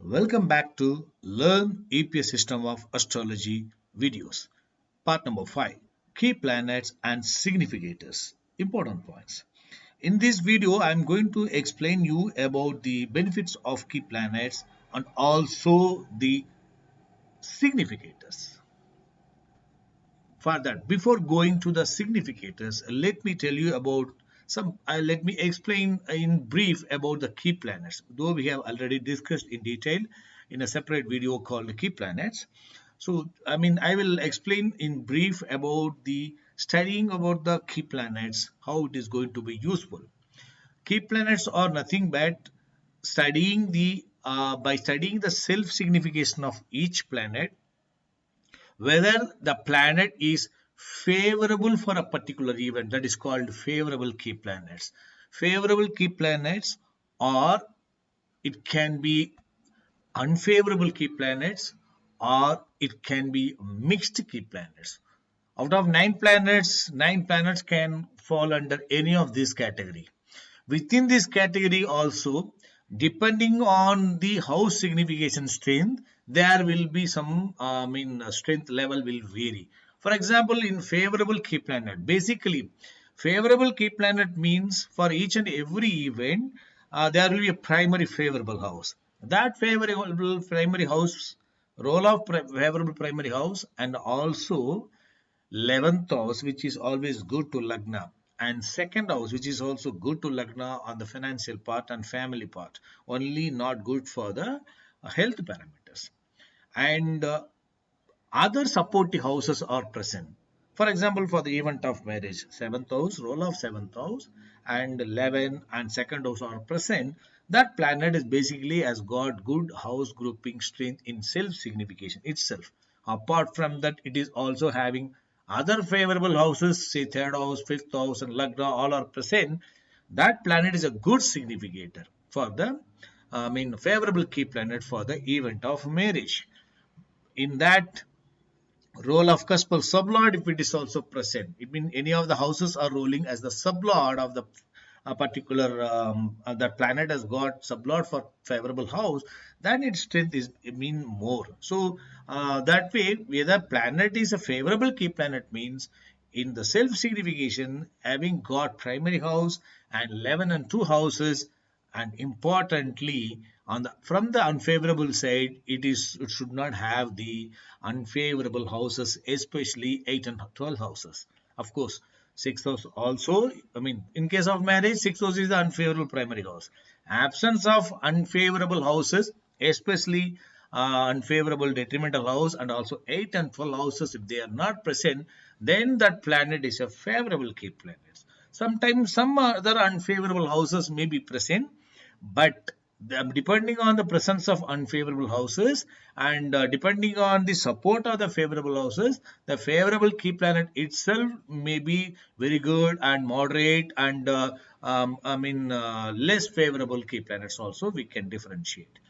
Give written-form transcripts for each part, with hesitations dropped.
Welcome back to Learn EPS System of Astrology videos. Part number 5, Key Planets and Significators. Important points. In this video, I am going to explain you about the benefits of key planets and also the significators. For that, before going to the significators, let me tell you about let me explain in brief about the key planets, though we have already discussed in detail in a separate video called key planets. So I will explain in brief about the studying about the key planets, how it is going to be useful. Key planets are nothing but studying the by studying the self signification of each planet, whether the planet is favorable for a particular event. That is called favorable key planets. Favorable key planets, or it can be unfavorable key planets, or it can be mixed key planets. Out of 9 planets, 9 planets can fall under any of this category. Within this category also, depending on the house signification strength, there will be some strength level will vary. For example, in favorable key planet, basically favorable key planet means for each and every event there will be a primary favorable house. That favorable primary house, role of favorable primary house, and also 11th house, which is always good to Lagna, and second house, which is also good to Lagna on the financial part and family part, only not good for the health parameters. And other supportive houses are present. For example, for the event of marriage, 7th house, role of 7th house, and 11 and second house are present. That planet is basically has got good house grouping strength in self signification itself. Apart from that, it is also having other favorable houses, say third house, fifth house, and Lagna, all are present. That planet is a good significator for the favorable key planet for the event of marriage. In that role of cuspal sublord, if it is also present, it means any of the houses are ruling as the sublord of the particular that planet has got sublord for favorable house, then its strength is mean more. So that way, whether planet is a favorable key planet means in the self signification having got primary house and 11 and 2 houses, and importantly on the from the unfavorable side, it should not have the unfavorable houses, especially 8 and 12 houses. Of course, 6th house also, in case of marriage, 6th house is the unfavorable primary house. Absence of unfavorable houses, especially unfavorable detrimental house, and also 8 and 12 houses, if they are not present, then that planet is a favorable key planet. Sometimes some other unfavorable houses may be present, but depending on the presence of unfavorable houses and depending on the support of the favorable houses, the favorable key planet itself may be very good and moderate, and less favorable key planets also we can differentiate.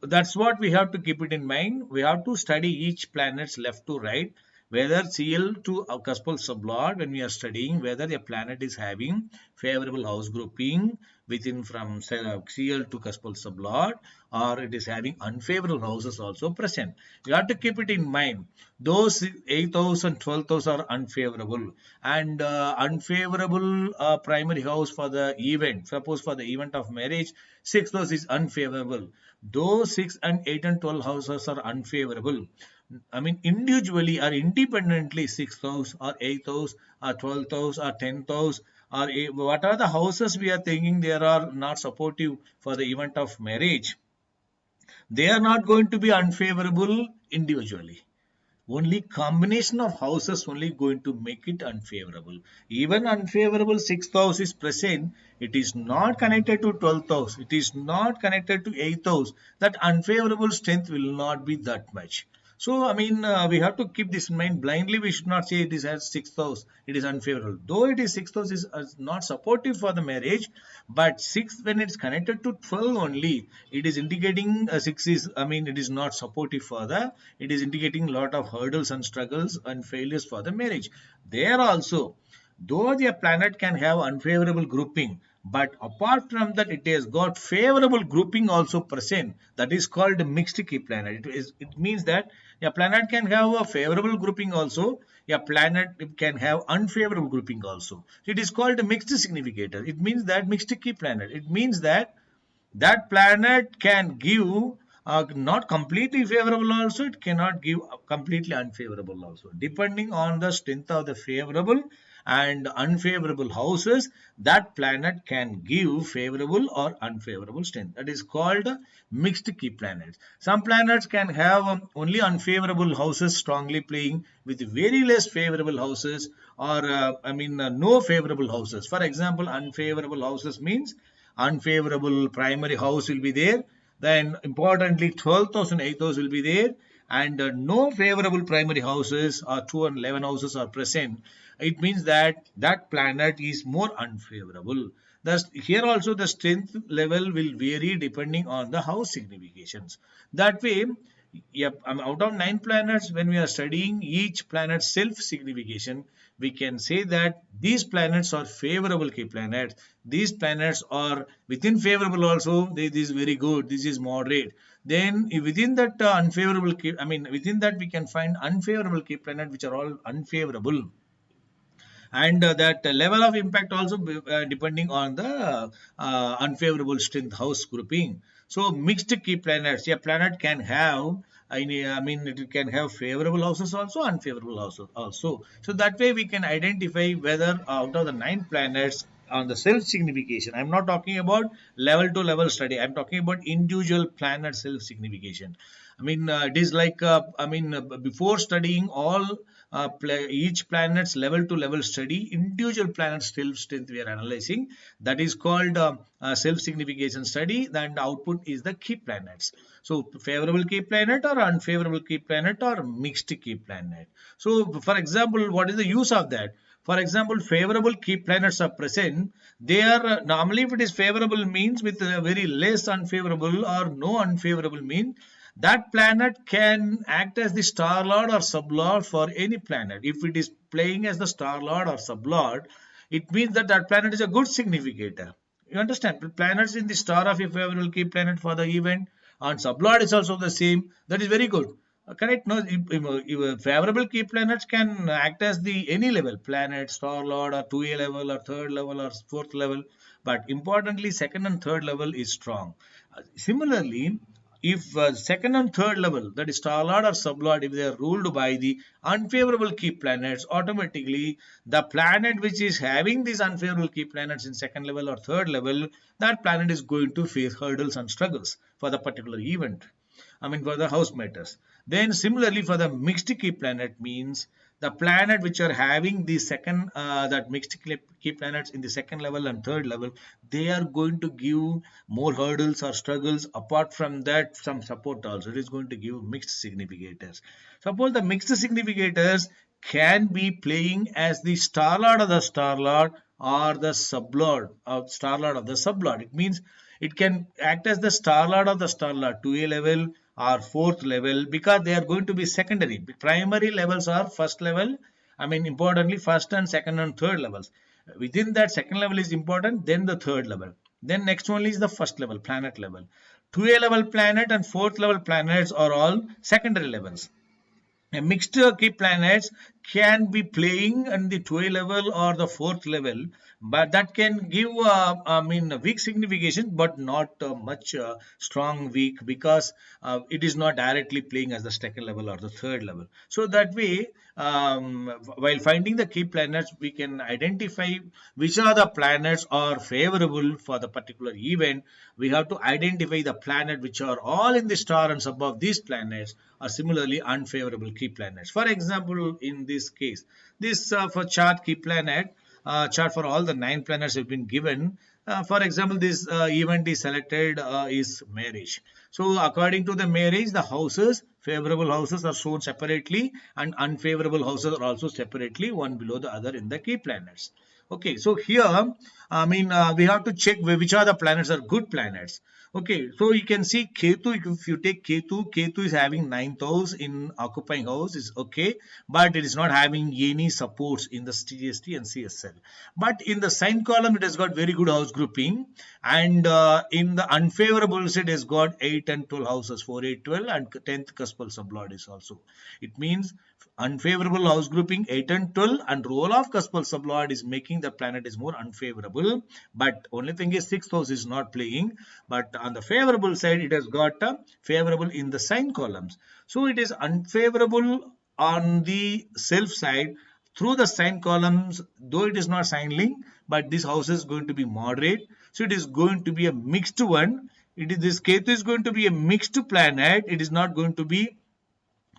That's what we have to keep it in mind. We have to study each planet's left to right, whether CL to cuspal sublord, when we are studying whether a planet is having favorable house grouping within from CL to cuspal sublord, or it is having unfavorable houses also present. You have to keep it in mind. Those 8th house and 12th house are unfavorable, and unfavorable primary house for the event. Suppose for the event of marriage, 6th house is unfavorable. Those 6 and 8 and 12 houses are unfavorable. Individually or independently, 6th house or 8th house or 12th house or 10th house, or what are the houses we are thinking they are not supportive for the event of marriage, they are not going to be unfavorable individually. Only combination of houses only going to make it unfavorable. Even unfavorable 6th house is present, it is not connected to 12th house, it is not connected to 8th house, that unfavorable strength will not be that much. So, I mean, we have to keep this in mind. Blindly, we should not say it is as sixth house, it is unfavorable. Though it is sixth house is not supportive for the marriage, but sixth, when it's connected to 12 only, it is indicating six is, I mean, it is not supportive for the, it is indicating a lot of hurdles and struggles and failures for the marriage. There also, though the planet can have unfavorable grouping, but apart from that, it has got favorable grouping also present. That is called mixed key planet. It means that a planet can have a favorable grouping also. A planet can have unfavorable grouping also. It is called a mixed significator. It means that mixed key planet. It means that that planet can give not completely favorable also, it cannot give completely unfavorable also, depending on the strength of the favorable and unfavorable houses. That planet can give favorable or unfavorable strength. That is called mixed key planets. Some planets can have only unfavorable houses strongly playing with very less favorable houses, or no favorable houses. For example, unfavorable houses means unfavorable primary house will be there. Then importantly, 12th house and 8th house will be there, and no favorable primary houses or 2 and 11 houses are present. It means that that planet is more unfavorable. Thus, here also the strength level will vary depending on the house significations. That way, yep, out of 9 planets, when we are studying each planet's self signification, we can say that these planets are favorable key planets. These planets are within favorable also. This is very good. This is moderate. Then within that unfavorable key, within that we can find unfavorable key planet, which are all unfavorable, and that level of impact also depending on the unfavorable strength house grouping. So mixed key planets, a planet can have, it can have favorable houses also, unfavorable houses also. So that way we can identify whether out of the 9 planets on the self signification, I'm not talking about level to level study, I'm talking about individual planet self signification. It is like, before studying all each planet's level to level study, individual planet's self strength we are analyzing. That is called self signification study. Then the output is the key planets. So favorable key planet or unfavorable key planet or mixed key planet. So for example, what is the use of that? For example, favorable key planets are present. They are normally, if it is favorable means with very less unfavorable or no unfavorable mean, that planet can act as the star lord or sublord for any planet. If it is playing as the star lord or sublord, it means that that planet is a good significator. You understand? Planets in the star of a favorable key planet for the event, and sublord is also the same. That is very good. Correct? No, favorable key planets can act as the any level planet, star lord, or 2A level, or third level, or fourth level. But importantly, second and third level is strong. Similarly, if second and third level, that is star lord or sublord, if they are ruled by the unfavorable key planets, automatically the planet which is having these unfavorable key planets in second level or third level, that planet is going to face hurdles and struggles for the particular event. For the house matters. Then similarly for the mixed key planet means the planet which are having the second, that mixed key planets in the second level and third level, they are going to give more hurdles or struggles. Apart from that, some support also. It is going to give mixed significators. Suppose the mixed significators can be playing as the star lord of the star lord or the sublord of star lord of the sublord. It means it can act as the star lord of the star lord 2A level or fourth level, because they are going to be secondary. Primary levels are first level. Importantly, first and second and third levels. Within that, second level is important, then the third level. Then next one is the first level, planet level. 2A level planet and fourth level planets are all secondary levels. A mixed key planets can be playing on the 2A level or the fourth level, but that can give weak signification, but not much strong weak, because it is not directly playing as the second level or the third level. So that way, while finding the key planets, we can identify which are the planets are favorable for the particular event. We have to identify the planet which are all in the star and above these planets are similarly unfavorable key planets. For example, in this case, this for chart key planet, chart for all the 9 planets have been given. For example, this event is selected is marriage. So according to the marriage, the houses Favorable houses are shown separately and unfavorable houses are also separately, one below the other in the key planets. Okay, so here, we have to check which are the planets are good planets. Okay, so you can see Ketu. If you take Ketu, Ketu is having 9th house in occupying house is okay, but it is not having any supports in the TST and CSL. But in the sign column, it has got very good house grouping, and in the unfavorable it has got 8 and 12 houses, 4, 8, 12, and 10th cuspal sublord is also. It means unfavorable house grouping 8 and 12, and role of cuspal sublord is making the planet is more unfavorable. But only thing is 6th house is not playing, but on the favorable side it has got a favorable in the sign columns. So it is unfavorable on the self side through the sign columns, though it is not sign link, but this house is going to be moderate. So it is going to be a mixed one. It is this Ketu is going to be a mixed planet. It is not going to be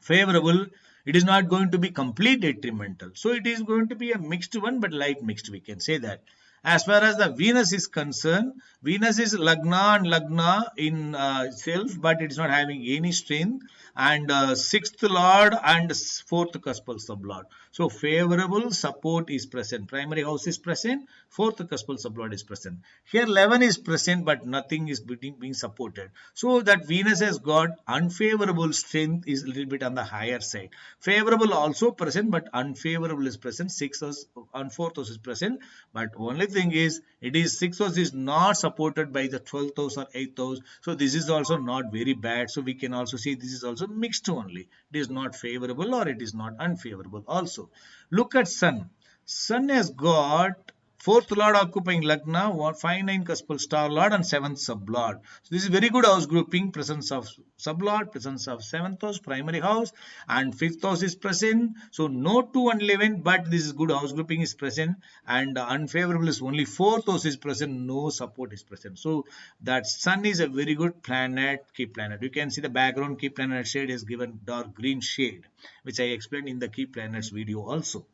favorable. It is not going to be complete detrimental. So it is going to be a mixed one, but light mixed, we can say that. As far as the Venus is concerned, Venus is Lagna and Lagna in self, but it is not having any strength, and 6th lord and 4th cuspal sublord. So favorable support is present. Primary house is present, 4th cuspal sublord is present. Here 11 is present, but nothing is being supported. So that Venus has got unfavorable strength is a little bit on the higher side. Favorable also present, but unfavorable is present. 6th house and 4th house is present, but only thing is it is 6th house is not supported by the 12th house or 8th house. So this is also not very bad. So we can also see this is also mixed only. It is not favorable or it is not unfavorable also. Look at Sun. Sun has got 4th lord occupying Lagna, 5, 9 cuspal star lord and 7th sublord. So this is very good house grouping, presence of sublord, presence of 7th house, primary house, and 5th house is present. So no 2 and 11, but this is good house grouping is present, and unfavorable is only 4th house is present, no support is present. So that Sun is a very good planet, key planet. You can see the background key planet shade is given dark green shade, which I explained in the key planets video also.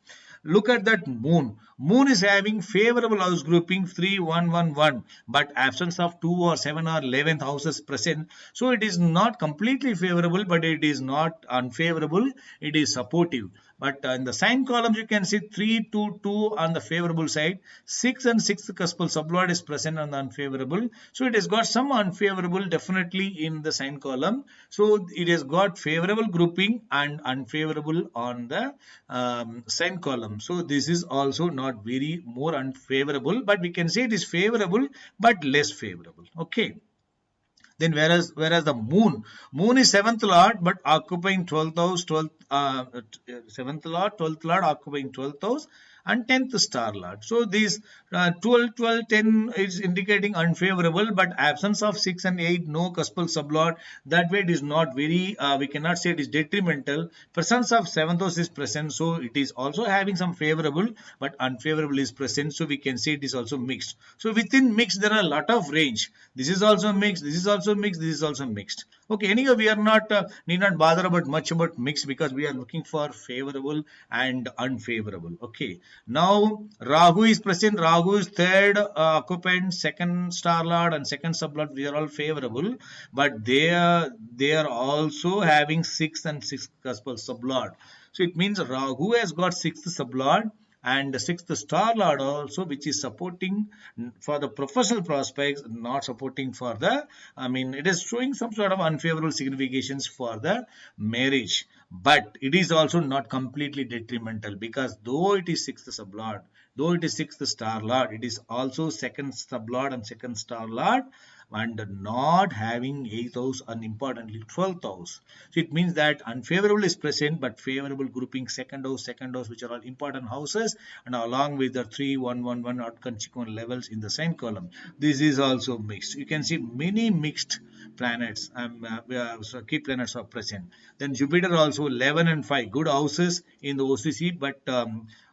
Look at that Moon. Moon is having favorable house grouping 3, 1, 1, 1, but absence of 2 or 7 or 11th houses present. So it is not completely favorable, but it is not unfavorable. It is supportive. But in the sign columns, you can see 3, 2, 2 on the favorable side. 6 and 6th cuspal sublord is present on the unfavorable. So it has got some unfavorable definitely in the sign column. So it has got favorable grouping and unfavorable on the sign column. So this is also not very more unfavorable, but we can say it is favorable but less favorable. Okay. Then whereas the moon is 7th lord but occupying 12th house, 7th lord, 12th lord occupying 12th house and 10th star lord. So these 12, 12, 10 is indicating unfavorable, but absence of 6 and 8, no cuspal sublord. That way it is not very, we cannot say it is detrimental. Presence of 7th house is present, so it is also having some favorable, but unfavorable is present. So we can say it is also mixed. So within mixed, there are a lot of range. This is also mixed, this is also mixed, this is also mixed. Okay, anyway, we are not need not bother about much about mixed because we are looking for favorable and unfavorable. Okay, now Rahu is present. Rahu is 3rd occupant, 2nd star lord and 2nd sublord. These are all favorable, but they are also having 6th and 6th cuspal sublord. So it means Rahu has got 6th sublord and the 6th star lord also, which is supporting for the professional prospects, not supporting for the, it is showing some sort of unfavorable significations for the marriage, but it is also not completely detrimental because though it is 6th sublord, though it is 6th star lord, it is also 2nd sublord and 2nd star lord and not having 8th house and importantly 12th house. So it means that unfavorable is present but favorable grouping 2nd house, which are all important houses, and along with the 3, 1, 1, 1 odd consequent levels in the sign column. This is also mixed. You can see many mixed planets, so key planets are present. Then Jupiter also 11 and 5 good houses in the OCC, but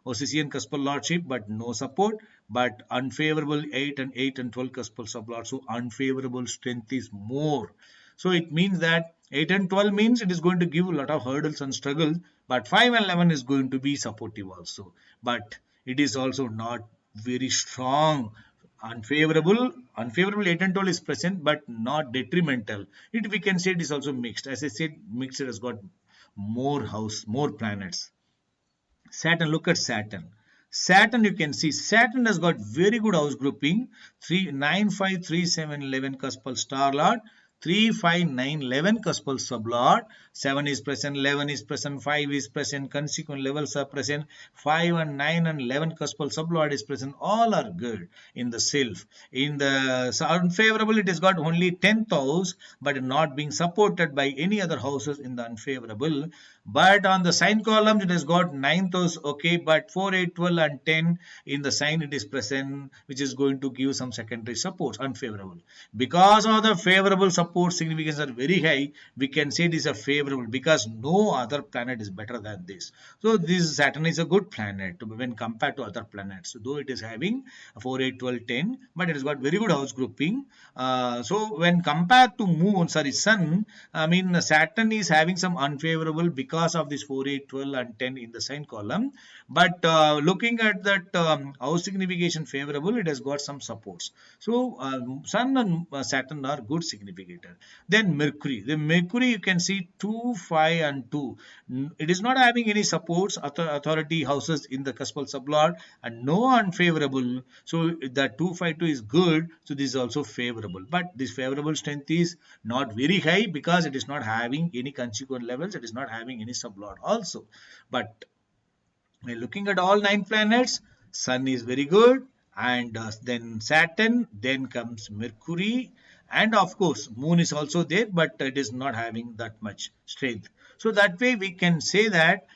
OCC and cuspal lordship, but no support, but unfavorable 8 and 12 cuspal sublord. So unfavorable strength is more. So it means that 8 and 12 means it is going to give a lot of hurdles and struggles, but 5 and 11 is going to be supportive also. But it is also not very strong unfavorable 8 and 12 is present, but not detrimental. We can say it is also mixed. As I said, mixed has got more planets. Saturn, look at Saturn. Saturn, you can see Saturn has got very good house grouping. 3, 9, 5, 3, 7, 11 cuspal star lord. 3, 5, 9, 11 cuspal sublord. 7 is present, 11 is present, 5 is present, consequent levels are present. 5 and 9 and 11 cuspal sublord is present. All are good in the self. In the unfavorable, it has got only 10th house, but not being supported by any other houses in the unfavorable. But on the sign columns, it has got 9th house, okay, but 4, 8, 12 and 10 in the sign it is present, which is going to give some secondary supports, unfavorable. Because of the favorable support significance are very high, we can say it is a favorable because no other planet is better than this. So this Saturn is a good planet when compared to other planets. Though it is having 4, 8, 12, 10, but it has got very good house grouping. So when compared to Sun, I mean Saturn is having some unfavorable because of this 4, 8, 12 and 10 in the sign column. But looking at that house signification favorable, it has got some supports. So Sun and Saturn are good significator. Then Mercury. The Mercury you can see 2, 5 and 2. It is not having any supports, authority houses in the cuspal sublord and no unfavorable. So that 2, 5, 2 is good. So this is also favorable. But this favorable strength is not very high because it is not having any consequent levels. It is not having any sublord also. But when looking at all 9 planets, Sun is very good, and then Saturn, then comes Mercury, and of course Moon is also there, but it is not having that much strength. So that way we can say that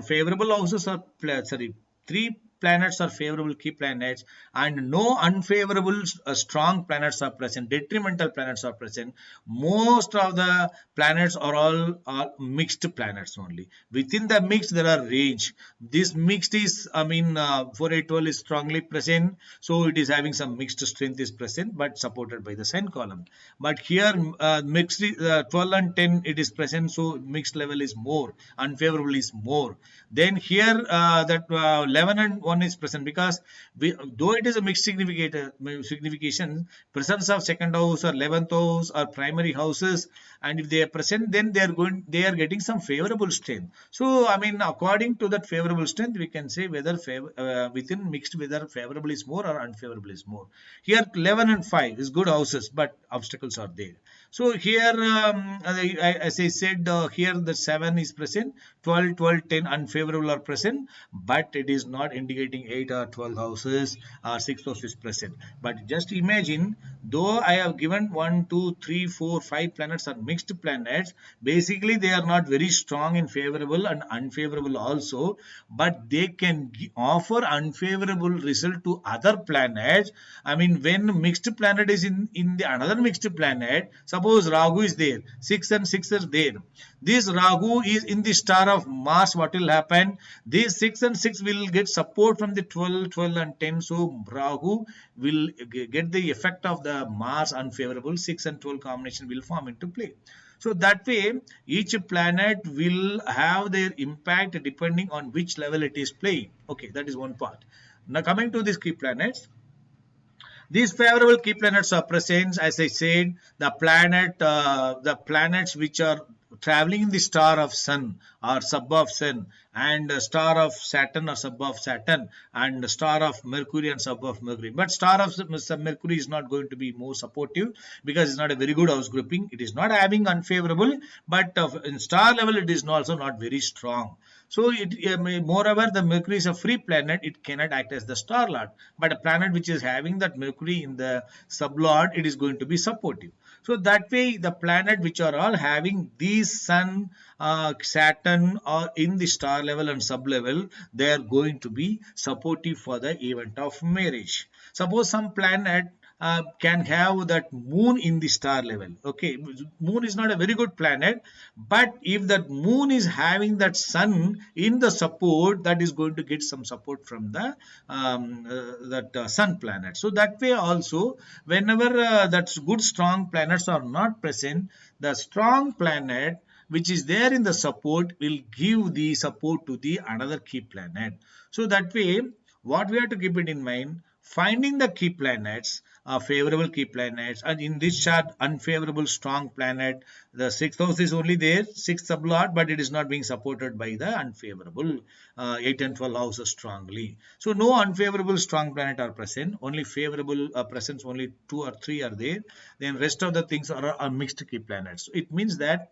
favorable houses are sorry, 3 planets are favorable key planets and no unfavorable strong planets are present, detrimental planets are present. Most of the planets are all mixed planets only. Within the mix there are range. This mixed is, I mean 4, 8, 12 is strongly present, so it is having some mixed strength is present but supported by the sign column. But here mixed 12 and 10 it is present, so mixed level is more, unfavorable is more. Then here that 11 and 1 is present because though it is a mixed signification, presence of second house or 11th house or primary houses, and if they are present, then they are getting some favorable strength. So I mean according to that favorable strength, we can say whether within mixed whether favorable is more or unfavorable is more. Here 11 and 5 is good houses, but obstacles are there. So here as I said, here the 7 is present, 12, 12, 10 unfavorable are present, but it is not indicating 8 or 12 houses or 6 house is present. But just imagine, though I have given 1, 2, 3, 4, 5 planets are mixed planets, basically they are not very strong in favorable and unfavorable also, but they can offer unfavorable result to other planets. I mean when mixed planet is in the another mixed planet, suppose Rahu is there, 6 and 6 are there. This Rahu is in the star of Mars. What will happen? These 6 and 6 will get support from the 12, 12 and 10. So Rahu will get the effect of the Mars unfavorable. 6 and 12 combination will form into play. So that way each planet will have their impact depending on which level it is playing. Okay, that is one part. Now coming to these key planets. These favorable key planets are present, as I said, the planets which are traveling in the star of Sun or sub of Sun, and star of Saturn or sub of Saturn, and star of Mercury and sub of Mercury. But star of Mercury is not going to be more supportive because it's not a very good house grouping. It is not having unfavorable, but in star level it is also not very strong. So moreover, the Mercury is a free planet. It cannot act as the star lord. But a planet which is having that Mercury in the sublord, it is going to be supportive. So that way, the planet which are all having these Sun, Saturn, or in the star level and sub level, they are going to be supportive for the event of marriage. Suppose some planet can have that moon in the star level. Okay, moon is not a very good planet, but if that moon is having that sun in the support, that is going to get some support from the sun planet. So that way also, whenever that good strong planets are not present, the strong planet which is there in the support will give the support to the another key planet. So that way, what we have to keep it in mind, Finding the key planets, favorable key planets, and in this chart, unfavorable strong planet. The sixth house is only there, sixth sublord, but it is not being supported by the unfavorable 8 and 12 houses strongly. So no unfavorable strong planet are present. Only favorable presence, only 2 or 3 are there. Then rest of the things are mixed key planets. So it means that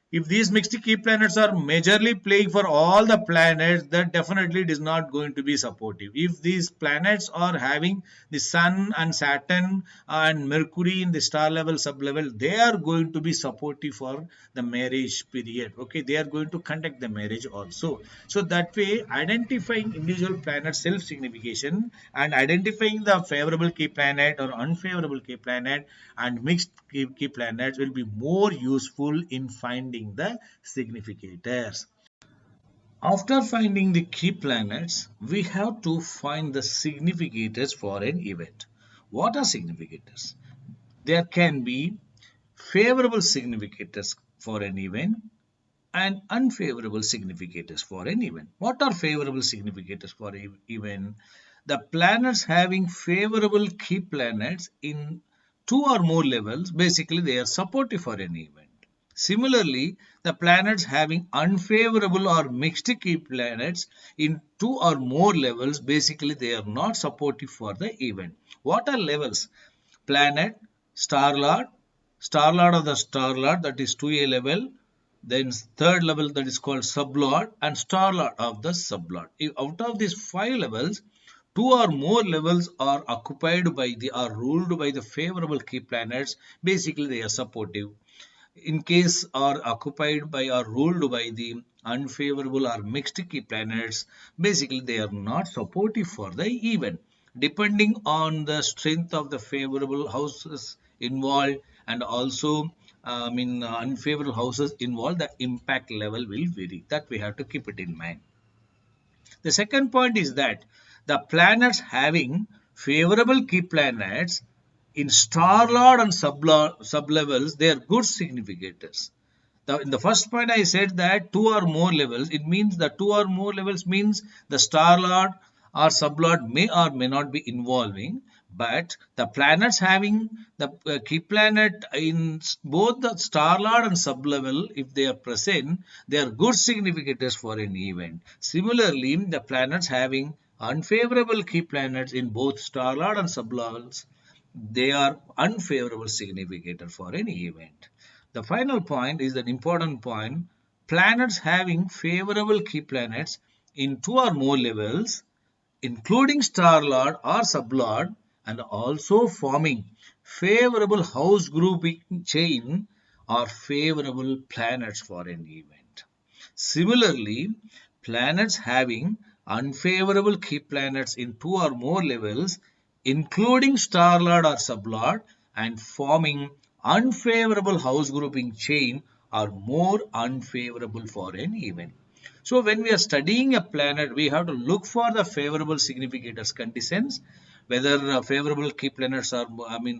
if these mixed key planets are majorly playing for all the planets, that definitely it is not going to be supportive. If these planets are having the sun and Saturn and Mercury in the star level, sub level, they are going to be supportive for the marriage period. Okay, they are going to conduct the marriage also. So that way, identifying individual planet self signification and identifying the favorable key planet or unfavorable key planet and mixed key planets will be more useful in finding the significators. After finding the key planets, we have to find the significators for an event. What are significators? There can be favorable significators for an event and unfavorable significators for an event. What are favorable significators for an event? The planets having favorable key planets in 2 or more levels, basically they are supportive for an event. Similarly, the planets having unfavorable or mixed key planets in 2 or more levels, basically they are not supportive for the event. What are levels? Planet, star lord of the star lord, that is 2A level, then third level, that is called sublord, and star lord of the sublord. If out of these 5 levels, 2 or more levels are occupied by the are ruled by the favorable key planets, basically they are supportive. In case are occupied by or ruled by the unfavorable or mixed key planets, basically they are not supportive for the event. Depending on the strength of the favorable houses involved and also unfavorable houses involved, the impact level will vary. That we have to keep it in mind. The second point is that the planets having favorable key planets in star lord and sublevels, they are good significators. In the first point, I said that 2 or more levels, it means the 2 or more levels means the star lord or sublord may or may not be involving, but the planets having the key planet in both the star lord and sublevel, if they are present, they are good significators for an event. Similarly, the planets having unfavorable key planets in both star lord and sublevels, they are unfavorable significator for any event. The final point is an important point. Planets having favorable key planets in 2 or more levels, including star lord or sublord, and also forming favorable house grouping chain are favorable planets for an event. Similarly, planets having unfavorable key planets in 2 or more levels, including star lord or sublord, and forming unfavorable house grouping chain are more unfavorable for an event. So when we are studying a planet, we have to look for the favorable significators conditions, whether favorable key planets are,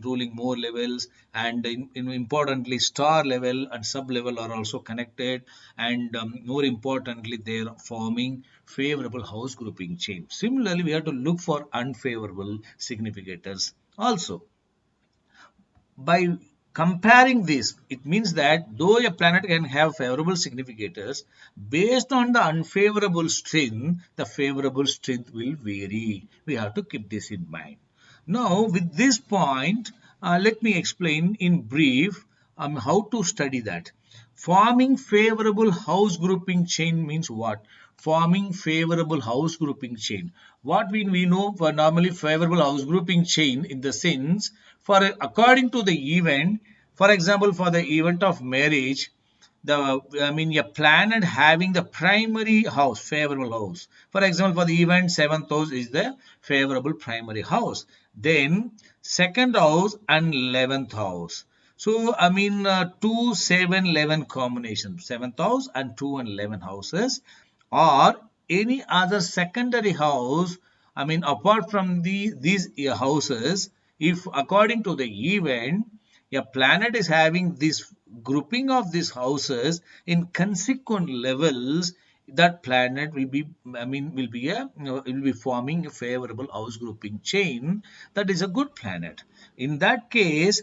ruling more levels, and importantly, star level and sub level are also connected, and more importantly, they are forming favorable house grouping chain. Similarly, we have to look for unfavorable significators also. By comparing this, it means that though a planet can have favorable significators, based on the unfavorable strength, the favorable strength will vary. We have to keep this in mind. Now, with this point, let me explain in brief how to study that. Forming favorable house grouping chain means what? Forming favorable house grouping chain. What we know for normally favorable house grouping chain in the sense for according to the event, for example, for the event of marriage, a planet having the primary house, favorable house. For example, for the event, seventh house is the favorable primary house. Then second house and 11th house. So 2, 7, 11 combination, seventh house and 2 and 11 houses, or any other secondary house. Apart from these houses, if according to the event, a planet is having this grouping of these houses in consequent levels that planet will be, will be will be forming a favorable house grouping chain. That is a good planet. In that case,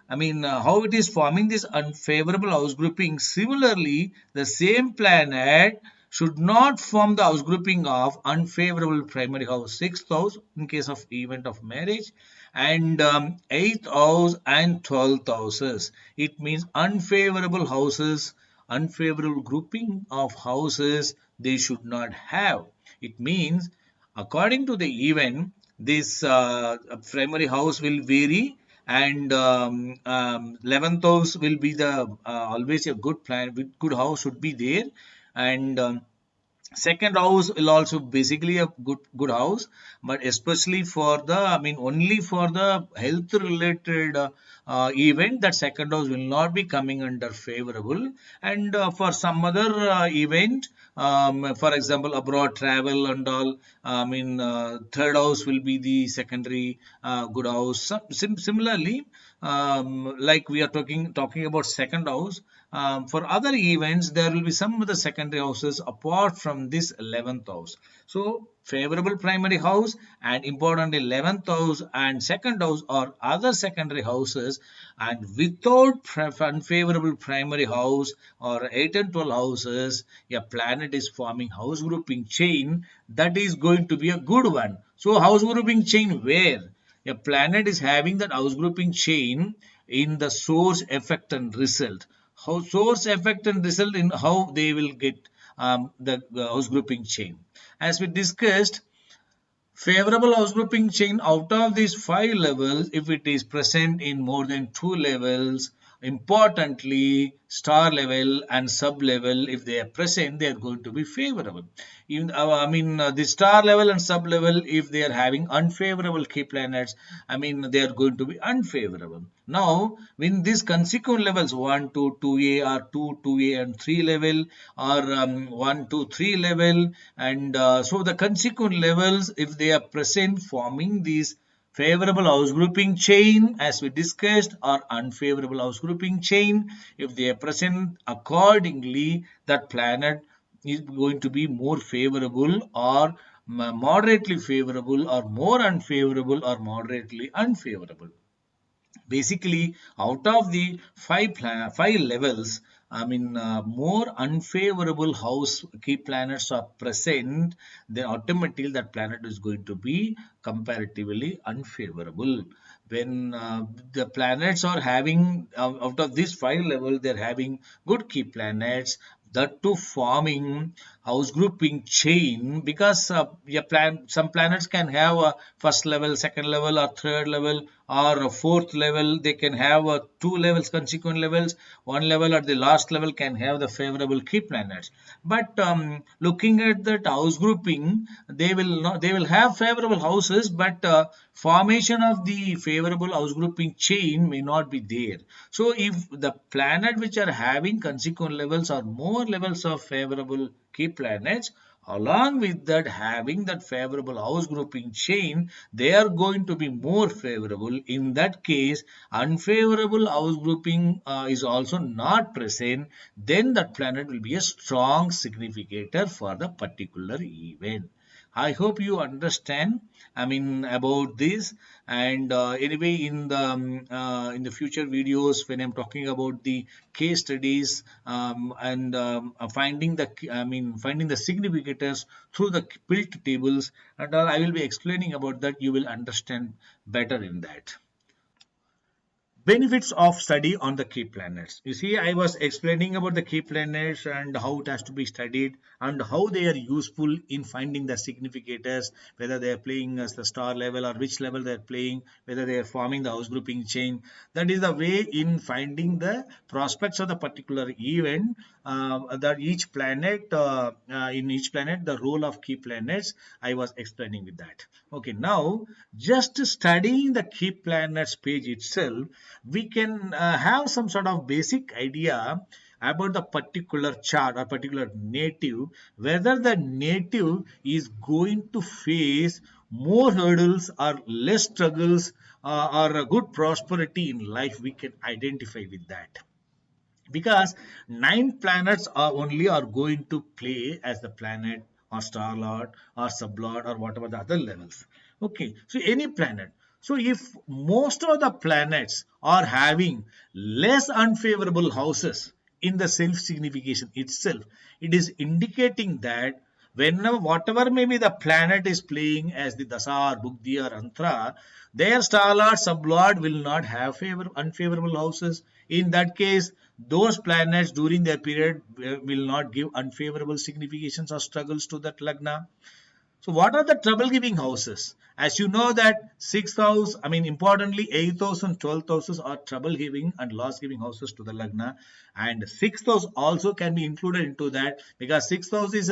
how it is forming this unfavorable house grouping. Similarly, the same planet should not form the house grouping of unfavorable primary house, sixth house in case of event of marriage, and eighth house and 12th houses. It means unfavorable houses, unfavorable grouping of houses they should not have. It means according to the event, this primary house will vary, and 11th house will be the always a good plan. Good house should be there, and second house will also basically a good house, but especially for the, only for the health related event, that second house will not be coming under favorable. And for some other event, for example abroad travel and all, third house will be the secondary good house. Similarly, like we are talking about second house, for other events there will be some other secondary houses apart from this 11th house. So favorable primary house and importantly 11th house and second house or other secondary houses, and without unfavorable primary house or 8 and 12 houses, a planet is forming house grouping chain. That is going to be a good one. So house grouping chain where a planet is having that house grouping chain in the source, effect and result. How source, effect and result, in how they will get the house grouping chain. As we discussed, favorable house grouping chain out of these 5 levels, if it is present in more than 2 levels, importantly star level and sub level, if they are present, they are going to be favorable. Even the star level and sub level, if they are having unfavorable key planets, they are going to be unfavorable. Now when these consequent levels 1 to 2a or 2a and 3 level, or 1 to 3 level, and so the consequent levels, if they are present, forming these favorable house grouping chain as we discussed, or unfavorable house grouping chain, if they are present, accordingly that planet is going to be more favorable or moderately favorable, or more unfavorable or moderately unfavorable. Basically out of the five levels, more unfavorable house key planets are present, then automatically that planet is going to be comparatively unfavorable. When the planets are having, out of these 5 levels, they're having good key planets, that to forming house grouping chain, because some planets can have a first level, second level or third level or a fourth level. They can have 2 levels, consequent levels. One level at the last level can have the favorable key planets. But looking at that house grouping, they will have favorable houses, but formation of the favorable house grouping chain may not be there. So if the planet which are having consequent levels or more levels of favorable key planets, along with that having that favorable house grouping chain, they are going to be more favorable. In that case, unfavorable house grouping is also not present, then that planet will be a strong significator for the particular event. I hope you understand, about this. And anyway, in the future videos, when I'm talking about the case studies, and finding the, finding the significators through the built tables and all, I will be explaining about that. You will understand better in that. Benefits of study on the key planets. You see, I was explaining about the key planets and how it has to be studied and how they are useful in finding the significators, whether they are playing as the star level or which level they are playing, whether they are forming the house grouping chain. That is the way in finding the prospects of the particular event. That each planet, in each planet, the role of key planets, I was explaining with that. Okay, now just studying the key planets page itself, we can have some sort of basic idea about the particular chart or particular native, whether the native is going to face more hurdles or less struggles, or a good prosperity in life. We can identify with that. because 9 planets are going to play as the planet or star lord or sublord or whatever the other levels. Okay, so any planet. So if most of the planets are having less unfavorable houses in the self signification itself, it is indicating that whenever whatever maybe the planet is playing as the dasa or bugdi or antra, their star lord sublord will not have unfavorable houses. In that case, those planets during their period will not give unfavorable significations or struggles to that lagna. So what are the trouble giving houses? As you know that sixth house, I mean importantly 8th house and 12th houses are trouble giving and loss giving houses to the Lagna, and sixth house also can be included into that because sixth house is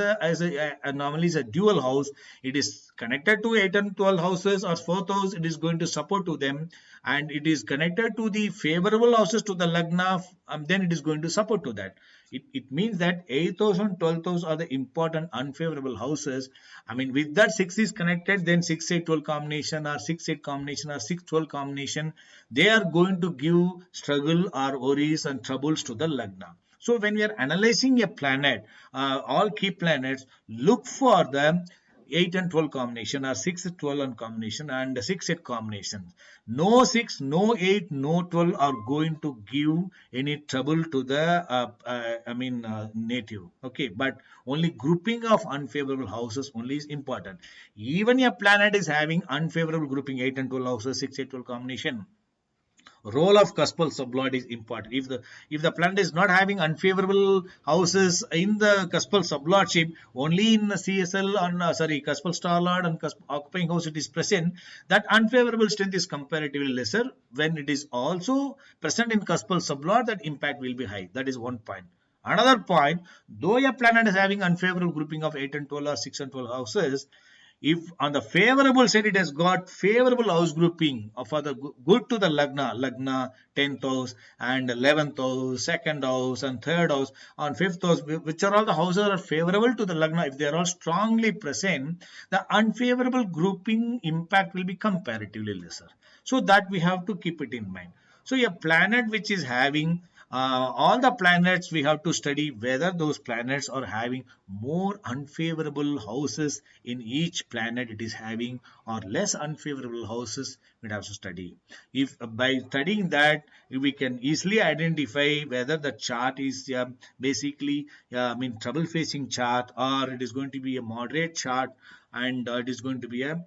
normally is a dual house. It is connected to 8 and 12 houses, or fourth house it is going to support to them, and it is connected to the favorable houses to the Lagna, then it is going to support to that. It means that 8th house and 12th house are the important unfavorable houses. I mean, with that 6 is connected, then 6 8 12 combination or 6 8 combination or 6 12 combination, they are going to give struggle or worries and troubles to the Lagna. So when we are analyzing a planet, all key planets, look for the 8 and 12 combination or 6 12 and combination and 6 8 combination. No 6, no 8, no 12 are going to give any trouble to the native. Okay, but only grouping of unfavorable houses only is important. Even a planet is having unfavorable grouping 8 and 12 houses, 6 8 12 combination, role of cuspal sublord is important. If the planet is not having unfavorable houses in the cuspal sublordship, only in the CSL on cuspal star lord and occupying house it is present, that unfavorable strength is comparatively lesser. When it is also present in cuspal sublord, that impact will be high. That is one point. Another point, though a planet is having unfavorable grouping of 8 and 12 or 6 and 12 houses, if on the favorable side it has got favorable house grouping for the good to the lagna 10th house and 11th house, second house and third house, on fifth house, which are all the houses are favorable to the lagna, if they are all strongly present, the unfavorable grouping impact will be comparatively lesser. So that we have to keep it in mind. So a planet which is having all the planets, we have to study whether those planets are having more unfavorable houses in each planet it is having, or less unfavorable houses we have to study. If by studying that we can easily identify whether the chart is basically trouble facing chart, or it is going to be a moderate chart, and it is going to be a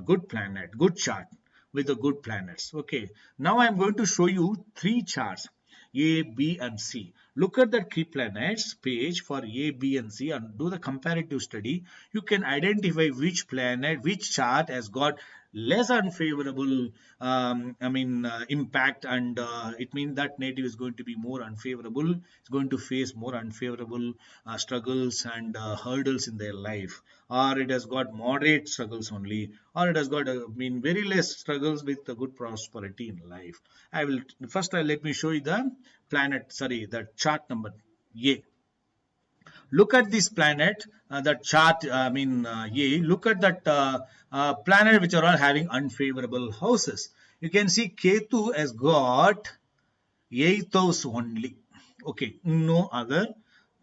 good planet, good chart with the good planets. Okay, now I am going to show you 3 charts, A, B and C. Look at the key planets page for A, B and C and do the comparative study. You can identify which planet, which chart has got less unfavorable impact, and it means that native is going to be more unfavorable. It's going to face more unfavorable struggles and hurdles in their life, or it has got moderate struggles only, or it has got very less struggles with the good prosperity in life. I will first let me show you the the chart number A. Look at this planet, that chart, look at that planet which are all having unfavorable houses. You can see Ketu has got 8th house only. Okay, no other.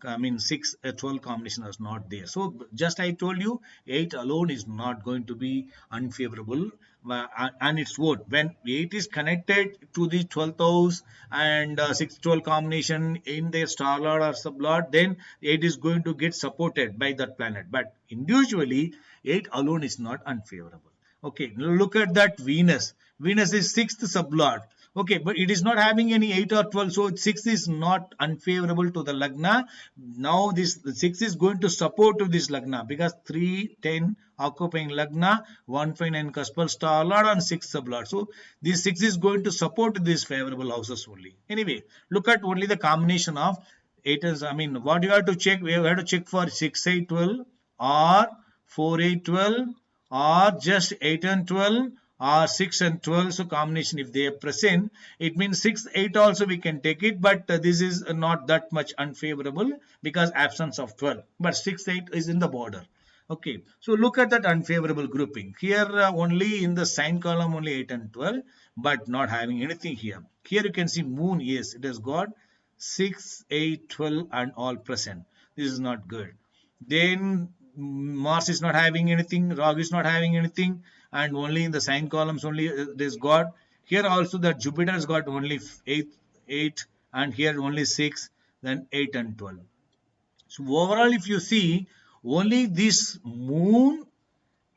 6 12 combination is not there. So just I told you 8 alone is not going to be unfavorable, and its own. When 8 is connected to the 12th house and 6 12 combination in their star lord or sublord, then 8 is going to get supported by that planet. But individually 8 alone is not unfavorable. Okay, look at that Venus. Venus is 6th sublord. Okay, but it is not having any 8 or 12, so 6 is not unfavorable to the lagna. Now this 6 is going to support to this lagna because 3 10 occupying lagna, 1 5 9 cuspal star lord and 6 sublord. So this 6 is going to support these favorable houses only. Anyway, look at only the combination of 8 is, what you have to check, we have to check for 6 8 12 or 4 8 12 or just 8 and 12 or 6 and 12. So combination if they are present, it means 6 8 also we can take it, but this is not that much unfavorable because absence of 12, but 6 8 is in the border. Okay, so look at that unfavorable grouping here, only in the sign column only 8 and 12, but not having anything here. Here you can see moon, yes, it has got 6, 8, 12 and all present. This is not good. Then Mars is not having anything, Rahu is not having anything, and only in the sign columns only this got. Here also that Jupiter has got only 8, and here only 6, then 8 and 12. So overall, if you see, only this Moon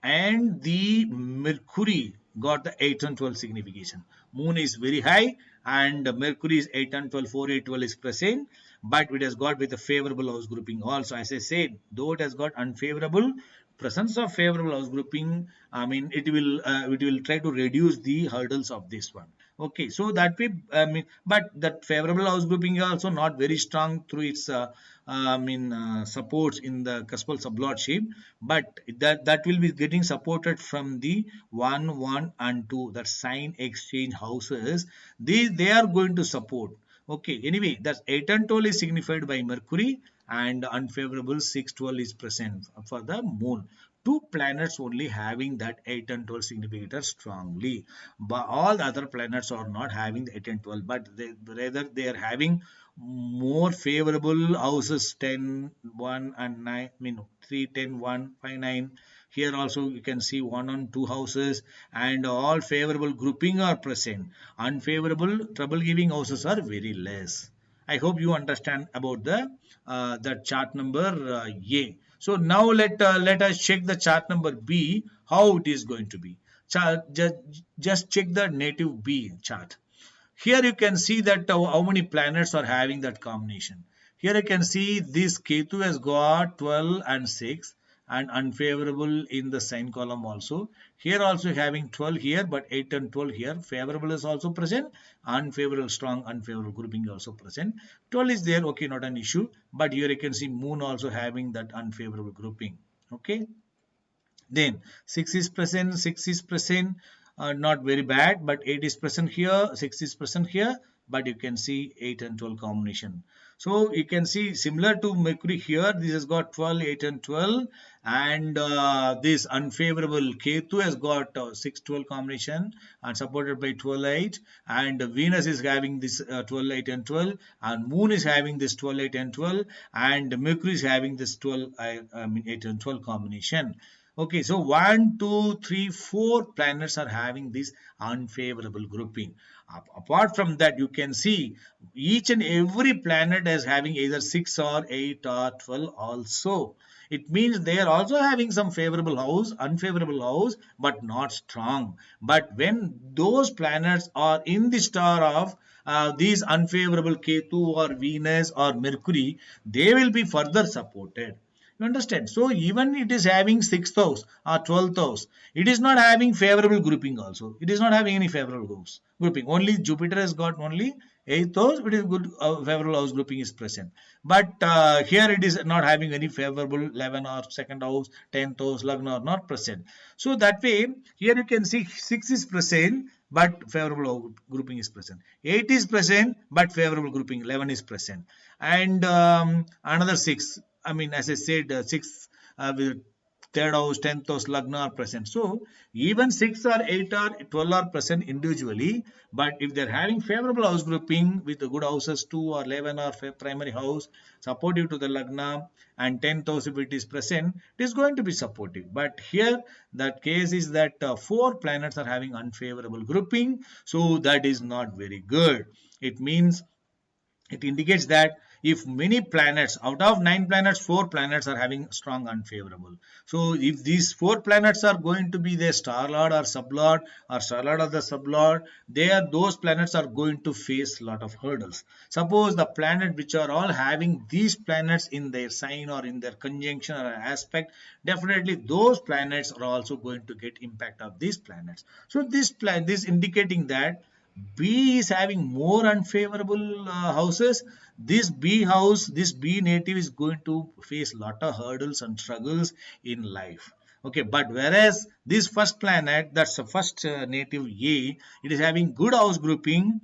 and the Mercury got the 8 and 12 signification. Moon is very high and Mercury is 8 and 12, 4, 8, 12 is present, but it has got with a favorable house grouping also. As I said, though it has got unfavorable, presence of favorable house grouping, I mean it will try to reduce the hurdles of this one. Okay, so that way, I mean, but that favorable house grouping is also not very strong through its supports in the cuspal sublord shape, but that will be getting supported from the 1, 1 and 2, that sign exchange houses. They are going to support. Okay, anyway, that 8 and 12 is signified by Mercury, and unfavorable 6, 12 is present for the Moon. Two planets only having that 8 and 12 significator strongly, but all the other planets are not having the 8 and 12, but rather they are having more favorable houses 10, 1 and 9, I mean 3, 10, 1, 5, 9. Here also you can see 1 and 2 houses, and all favorable grouping are present. Unfavorable trouble giving houses are very less. I hope you understand about the chart number A. So now let us check the chart number B, how it is going to be. Just check the native B chart. Here you can see that how many planets are having that combination. Here you can see this Ketu has got 12 and 6 and unfavorable in the sign column also. Here also having 12 here, but 8 and 12 here. Favorable is also present. Unfavorable, strong unfavorable grouping also present. 12 is there, okay, not an issue. But here you can see Moon also having that unfavorable grouping. Okay. Then 6 is present, 6 is present, not very bad, but 8 is present here, 6 is present here, but you can see 8 and 12 combination. So you can see similar to Mercury here, this has got 12, 8 and 12, and this unfavorable Ketu has got 6, 12 combination and supported by 12, 8, and Venus is having this 12, 8 and 12, and Moon is having this 12, 8 and 12, and Mercury is having this 12, 8 and 12 combination. Okay, so 1, 2, 3, 4 planets are having this unfavorable grouping. Apart from that, you can see each and every planet is having either 6 or 8 or 12 also. It means they are also having some favorable house, unfavorable house, but not strong. But when those planets are in the star of these unfavorable Ketu or Venus or Mercury, they will be further supported. You understand? So even it is having 6th house or 12th house, it is not having favorable grouping also. It is not having any favorable house grouping. Only Jupiter has got only 8th house, it is good favorable house grouping is present. But here it is not having any favorable 11 or 2nd house, 10th house, Lagna are not present. So that way, here you can see 6 is present, but favorable grouping is present. 8 is present, but favorable grouping 11 is present. And another 6. I mean, as I said, 6 with 3rd house, 10th house, Lagna are present. So, even 6 or 8 or 12 are present individually. But if they're having favorable house grouping with the good houses 2 or 11 or primary house supportive to the Lagna, and 10th house if it is present, it is going to be supportive. But here, that case is that 4 planets are having unfavorable grouping. So, that is not very good. It means it indicates that if many planets, out of 9 planets, 4 planets are having strong unfavorable. So if these 4 planets are going to be the star lord or sublord or star lord or the sublord, those planets are going to face a lot of hurdles. Suppose the planet which are all having these planets in their sign or in their conjunction or aspect, definitely those planets are also going to get impact of these planets. So this indicating that B is having more unfavorable houses. This B house, this B native is going to face lot of hurdles and struggles in life. Okay, but whereas this first planet, that's the first native A, it is having good house grouping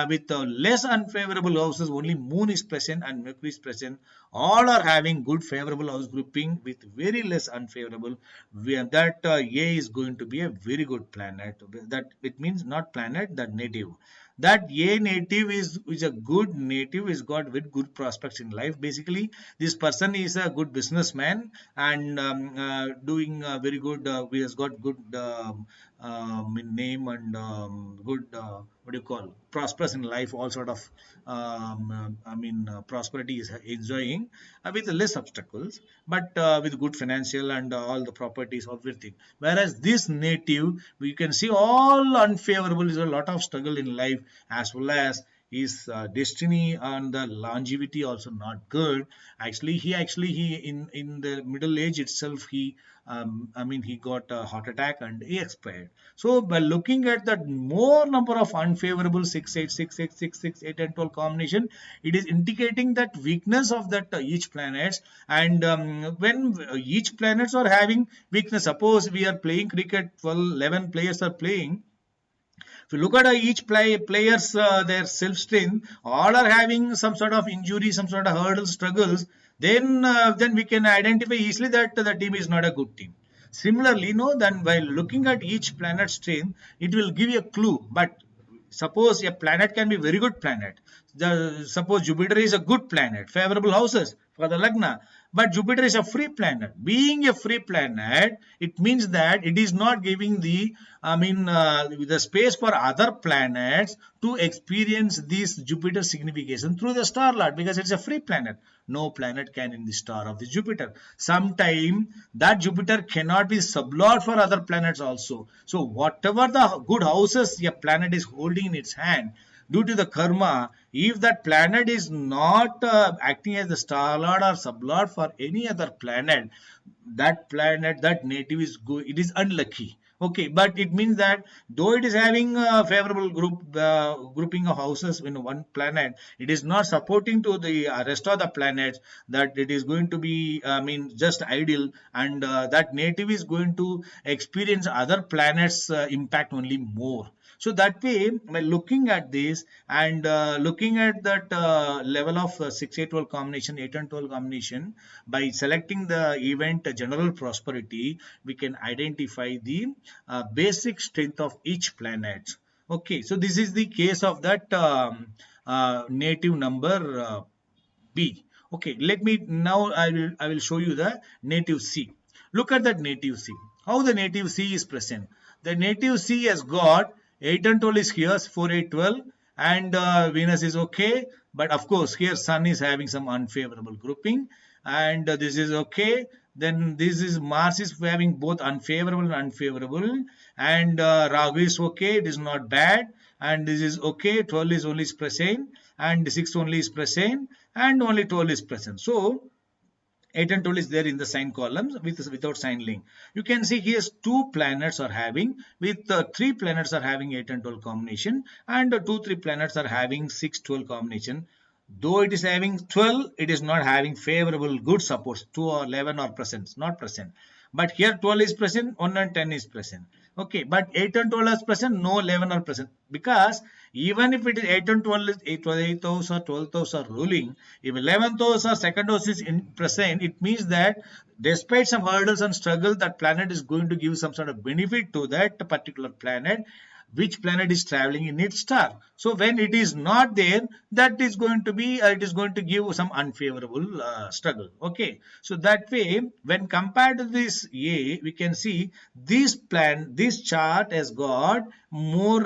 with less unfavorable houses. Only Moon is present and Mercury is present. all are having good favorable house grouping with very less unfavorable. That A is going to be a very good planet. That it means not planet, that native. That A native is a good native, is got very good prospects in life. Basically, this person is a good businessman and doing very good. He has got good name and good what do you call, prosperous in life, all sort of prosperity is enjoying with less obstacles, but with good financial and all the properties, everything. Whereas this native, we can see all unfavorable, is a lot of struggle in life, as well as his destiny and the longevity also not good. He in the middle age itself, he got a heart attack and he expired. So by looking at the more number of unfavorable 6 8 6 8 6 6 8 and 12 combination, it is indicating that weakness of that each planets. And when each planets are having weakness, suppose we are playing cricket, 12 11 players are playing. If you look at each players, their self strength, all are having some sort of injury, some sort of hurdles, struggles. Then we can identify easily that the team is not a good team. Similarly, no, then by looking at each planet strength, it will give you a clue. But suppose a planet can be very good planet. Suppose Jupiter is a good planet, favorable houses for the Lagna, but Jupiter is a free planet. Being a free planet, it means that it is not giving the space for other planets to experience this Jupiter signification through the star lot, because it's a free planet. No planet can in the star of the Jupiter. Sometime that Jupiter cannot be sublord for other planets also. So whatever the good houses a planet is holding in its hand, due to the karma, if that planet is not acting as the star lord or sublord for any other planet, that native is good, it is unlucky. Okay, but it means that though it is having a favorable grouping of houses in one planet, it is not supporting to the rest of the planets, that it is going to be just ideal, and that native is going to experience other planets impact only more. So that way, by looking at this and looking at that level of 6 8 12 combination, 8 and 12 combination, by selecting the event general prosperity, we can identify the basic strength of each planet. Okay, so this is the case of that native number B. Okay, let me now, I will show you the native C. Look at that native C. How the native C is present. The native C has got 8 and 12 is here, 4 8 12, and Venus is okay, but of course here Sun is having some unfavorable grouping, and this is okay. Then this is Mars is having both unfavorable and unfavorable, and Rahu is okay, it is not bad, and this is okay. 12 is only is present, and 6 only is present, and only 12 is present. So 8 and 12 is there in the sign columns without sign link. You can see here 2 planets are having, with 3 planets are having 8 and 12 combination, and 2 3 planets are having 6 12 combination. Though it is having 12, it is not having favorable good supports. 2 or 11 are present, not present. But here 12 is present, 1 and 10 is present. Okay, but 8 and 12 is present, no 11 are present. Because even if it is 8 and 12 is 8 house or 12th house are ruling, if 11th house or second house is in present, it means that despite some hurdles and struggle, that planet is going to give some sort of benefit to that particular planet, which planet is traveling in its star. So when it is not there, that is going to be it is going to give some unfavorable struggle. Okay, so that way, when compared to this A, we can see this chart has got more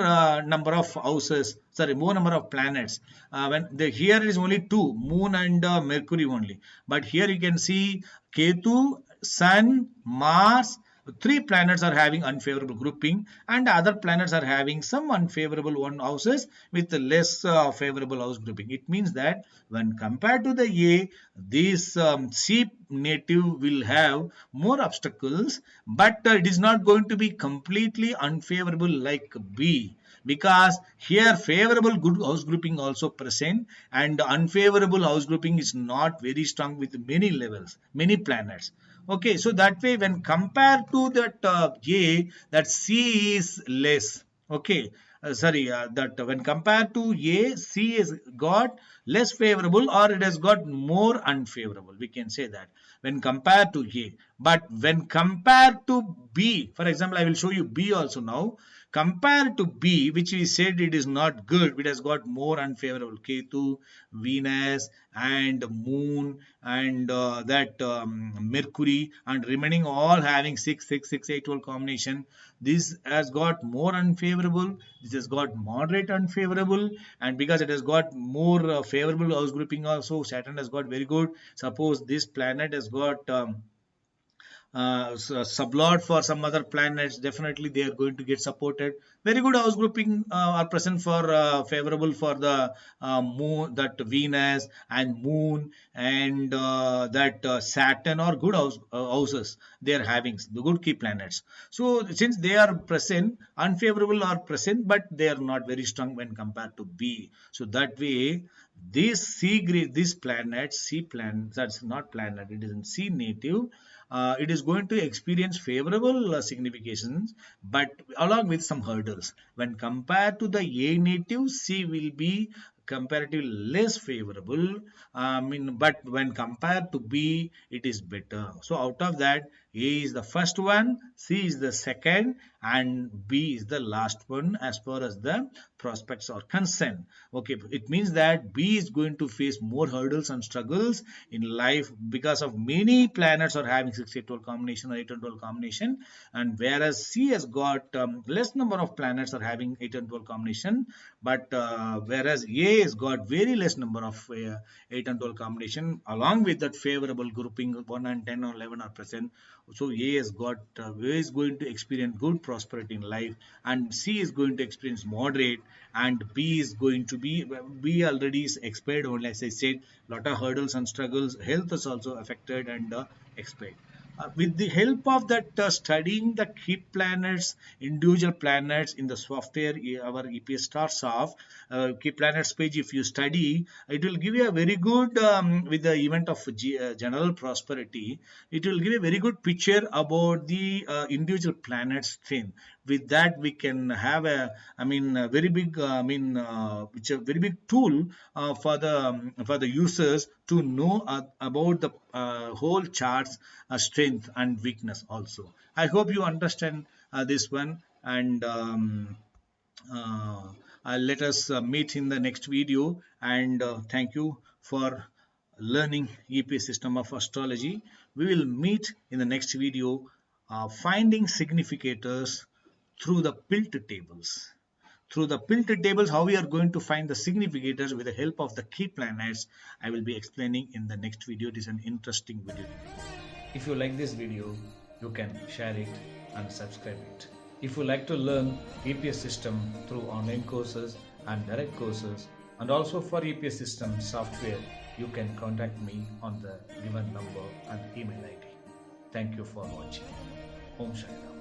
number of houses, sorry, more number of planets. Here is only 2, Moon and Mercury only, but here you can see Ketu, Sun, Mars. 3 planets are having unfavorable grouping, and other planets are having some unfavorable one houses with less favorable house grouping. It means that when compared to the A, this C native will have more obstacles, but it is not going to be completely unfavorable like B, because here favorable good house grouping also present, and unfavorable house grouping is not very strong with many levels, many planets. Okay, so that way, when compared to that A, that C is less. Okay, that when compared to A, C is got less favorable or it has got more unfavorable. We can say that when compared to A. But when compared to B, for example, I will show you B also now. Compared to B, which we said it is not good, it has got more unfavorable. Ketu, Venus, and Moon, and that Mercury, and remaining all having 6, 6, 6, 8, 12 combination. This has got more unfavorable. This has got moderate unfavorable, and because it has got more favorable house grouping also, Saturn has got very good. Suppose this planet has got sublord for some other planets, definitely they are going to get supported. Very good house grouping are present for favorable for the moon, that Venus and Moon, and that Saturn, or good houses they are having, the good key planets. So since they are present, unfavorable are present, but they are not very strong when compared to B. So that way, this C grade, this planet, C planet, that's not planet, it is in C native, it is going to experience favorable significations, but along with some hurdles. When compared to the A native, C will be comparatively less favorable. But when compared to B, it is better. So out of that, A is the first one, C is the second, and B is the last one as far as the prospects are concerned. Okay, it means that B is going to face more hurdles and struggles in life because of many planets are having 6, 8, 12 combination or 8 and 12 combination, and whereas C has got less number of planets are having 8 and 12 combination, but whereas A has got very less number of 8 and 12 combination, along with that favorable grouping 1 and 10 or 11 are present. So A has got A is going to experience good prosperity in life, and C is going to experience moderate, and B is going to be, B already is expired only, as I said, lot of hurdles and struggles. Health is also affected and expired. With the help of that studying the key planets, individual planets in the software, our EPS StarSoft key planets page, if you study, it will give you a very good, with the event of general prosperity, it will give you a very good picture about the individual planets strength. With that, we can have a very big, which a very big tool for the users to know about the whole charts strength and weakness also. I hope you understand this one, and let us meet in the next video, and thank you for learning EP system of astrology. We will meet in the next video, finding significators through the pilt tables. Through the pilt tables, how we are going to find the significators with the help of the key planets, I will be explaining in the next video. It is an interesting video. If you like this video, you can share it and subscribe it. If you like to learn EPS system through online courses and direct courses, and also for EPS system software, you can contact me on the given number and email ID. Thank you for watching. Om Shanti.